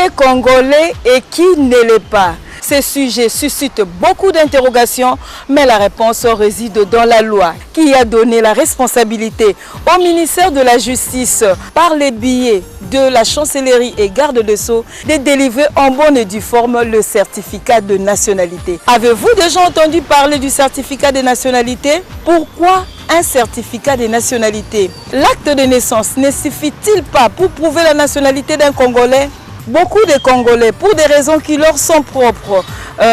est congolais et qui ne l'est pas? Ce sujet suscite beaucoup d'interrogations, mais la réponse réside dans la loi qui a donné la responsabilité au ministère de la Justice par les biais de la chancellerie et garde des Sceaux de délivrer en bonne et due forme le certificat de nationalité. Avez-vous déjà entendu parler du certificat de nationalité? Pourquoi un certificat de nationalité? L'acte de naissance ne suffit-il pas pour prouver la nationalité d'un Congolais? Beaucoup de Congolais, pour des raisons qui leur sont propres,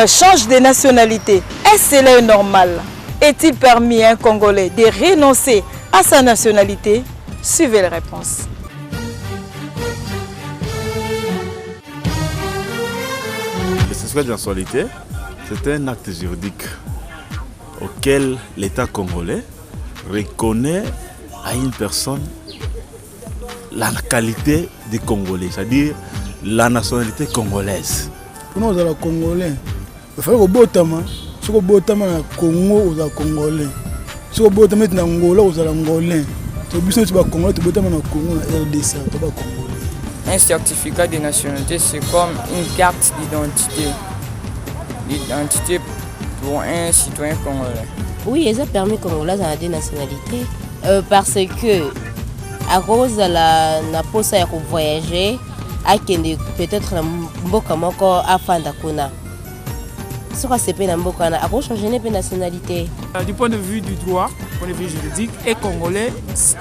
changent de nationalité. Est-ce cela normal? Est-il permis à un Congolais de renoncer à sa nationalité? Suivez les réponses. Le certificat de nationalité, c'est un acte juridique auquel l'État congolais reconnaît à une personne la qualité de Congolais, c'est-à-dire la nationalité congolaise. Pour nous, les Congolais, il faut que Botama, si vous Botama na Congo, vous êtes Congolais. Si vous Botama na Angola, vous êtes Angolais. Si vous êtes Congolais, vous Botama na Congo, na RDC, vous êtes Congolais. Un certificat de nationalité, c'est comme une carte d'identité. L'identité pour un citoyen congolais. Oui, ils ont permis Congolais dans la nationalité parce que à cause de la poste à voyager, peut-être mboka moko afanda kuna. Soit c'est pas mboka na a changer de nationalité. Du point de vue du droit, du point de vue juridique, est congolais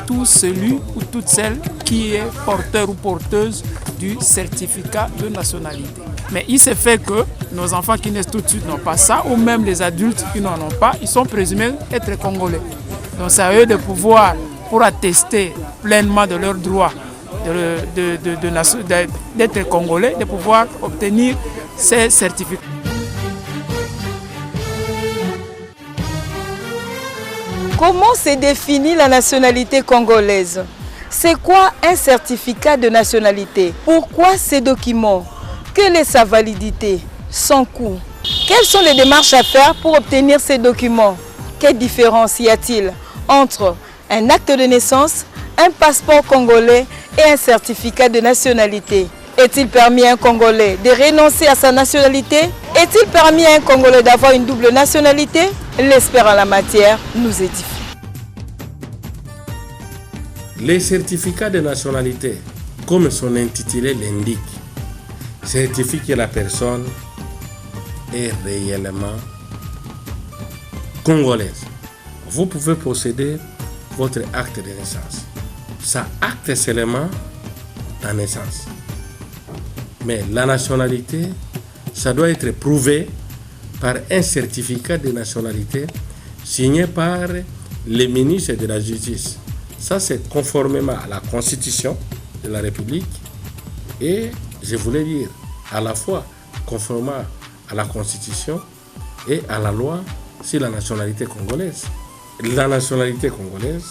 tout celui ou toute celle qui est porteur ou porteuse du certificat de nationalité. Mais il se fait que nos enfants qui naissent tout de suite n'ont pas ça, ou même les adultes qui n'en ont pas, ils sont présumés être congolais. Donc c'est à eux de pouvoir, pour attester pleinement de leurs droits d'être congolais, de pouvoir obtenir ces certificats. Comment se définit la nationalité congolaise? C'est quoi un certificat de nationalité? Pourquoi ces documents? Quelle est sa validité? Son coût? Quelles sont les démarches à faire pour obtenir ces documents? Quelle différence y a-t-il entre un acte de naissance, un passeport congolais et un certificat de nationalité? Est-il permis à un Congolais de renoncer à sa nationalité? Est-il permis à un Congolais d'avoir une double nationalité? L'expert en la matière nous édifie. Les certificats de nationalité, comme son intitulé l'indique, certifient que la personne est réellement congolaise. Vous pouvez posséder votre acte de naissance. Ça acte seulement ta naissance. Mais la nationalité, ça doit être prouvé par un certificat de nationalité signé par le ministre de la Justice. Ça, c'est conformément à la Constitution de la République et, je voulais dire, à la fois conformément à la Constitution et à la loi sur la nationalité congolaise. La nationalité congolaise,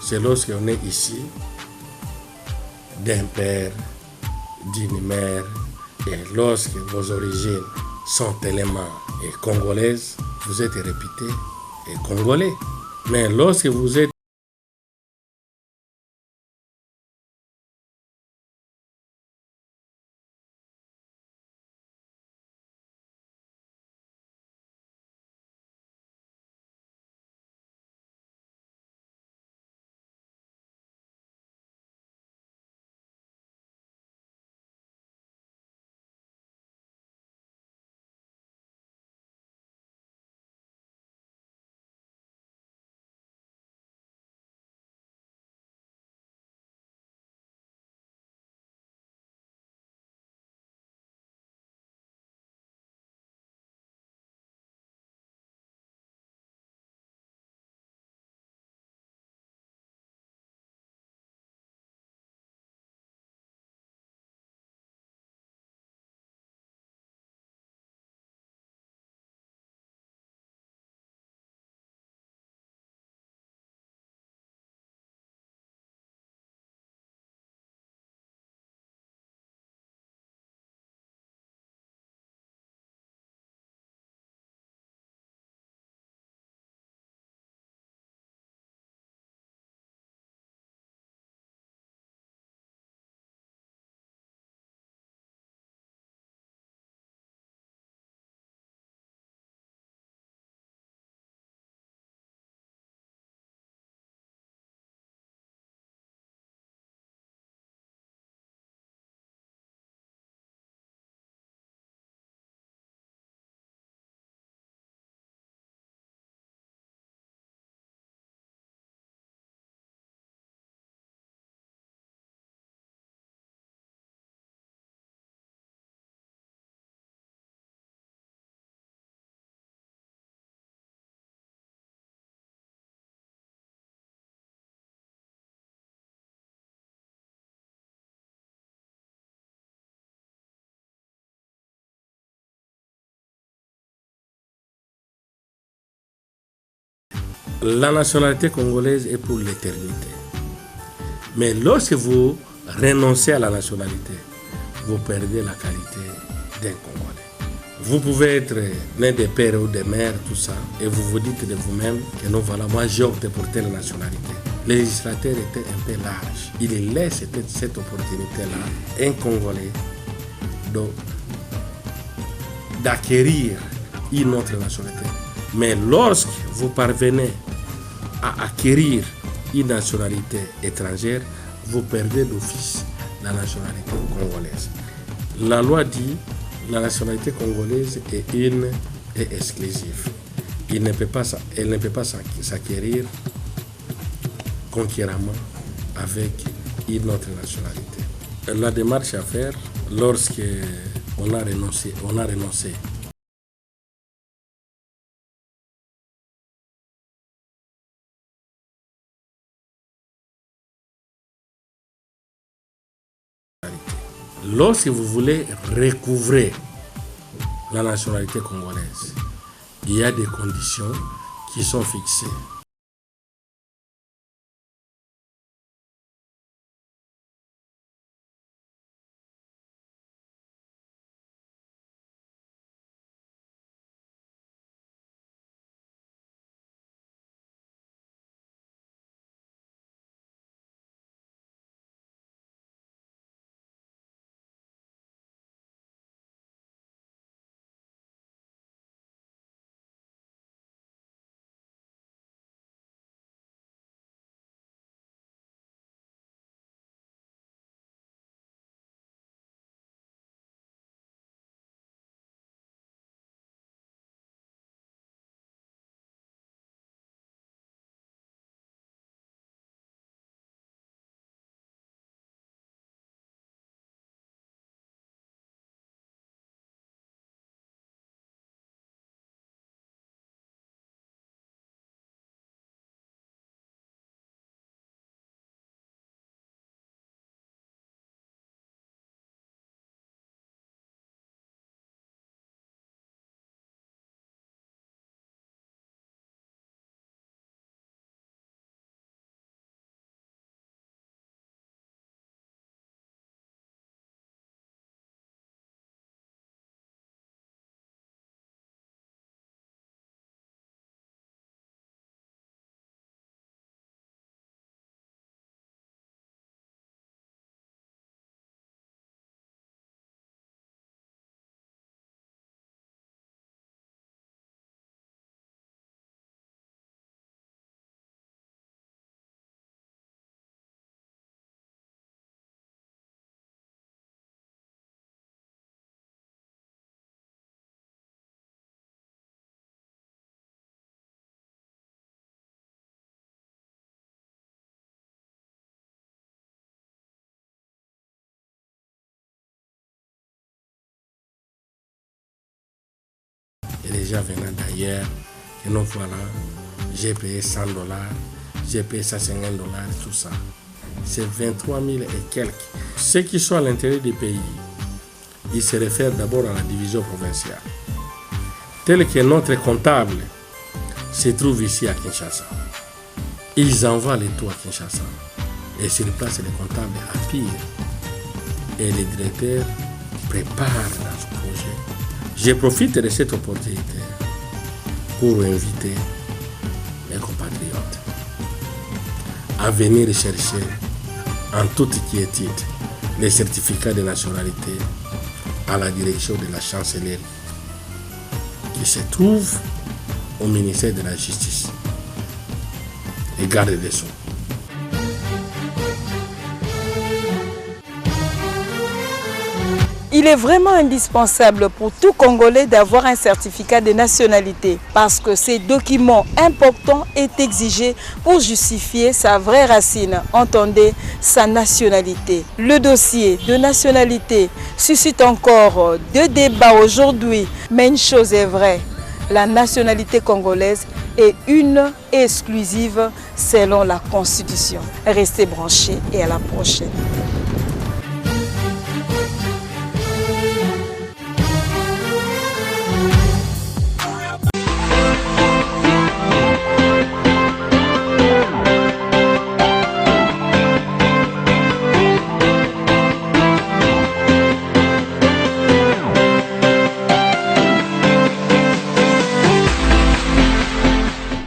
c'est lorsqu'on est ici d'un père, d'une mère, et lorsque vos origines sont tellement congolaises, vous êtes réputé congolais. Mais lorsque vous êtes la nationalité congolaise est pour l'éternité. Mais lorsque vous renoncez à la nationalité, vous perdez la qualité d'un Congolais. Vous pouvez être né des pères ou des mères, tout ça, et vous vous dites de vous-même que non, voilà, moi j'ai opté pour telle nationalité. Le législateur était un peu large. Il laisse cette opportunité-là, un Congolais, d'acquérir une autre nationalité. Mais lorsque vous parvenez à acquérir une nationalité étrangère, vous perdez d'office la nationalité congolaise. La loi dit que la nationalité congolaise est une et exclusive. Elle ne peut pas s'acquérir concurremment avec une autre nationalité. La démarche à faire lorsque on a renoncé lorsque vous voulez recouvrer la nationalité congolaise, il y a des conditions qui sont fixées. Et les gens venant d'ailleurs, et nous voilà, j'ai payé $100, j'ai payé $150, tout ça. C'est 23 000 et quelques. Ceux qui sont à l'intérieur du pays, ils se réfèrent d'abord à la division provinciale. Tel que notre comptable se trouve ici à Kinshasa. Ils envoient les tout à Kinshasa. Et sur place, les comptables appuyent. Et les directeurs préparent dans ce projet. Je profite de cette opportunité pour inviter mes compatriotes à venir chercher en toute quiétude les certificats de nationalité à la direction de la chancellerie qui se trouve au ministère de la Justice et garde des Sceaux. Il est vraiment indispensable pour tout Congolais d'avoir un certificat de nationalité parce que ce document important est exigé pour justifier sa vraie racine, entendez, sa nationalité. Le dossier de nationalité suscite encore deux débats aujourd'hui, mais une chose est vraie, la nationalité congolaise est une et exclusive selon la Constitution. Restez branchés et à la prochaine.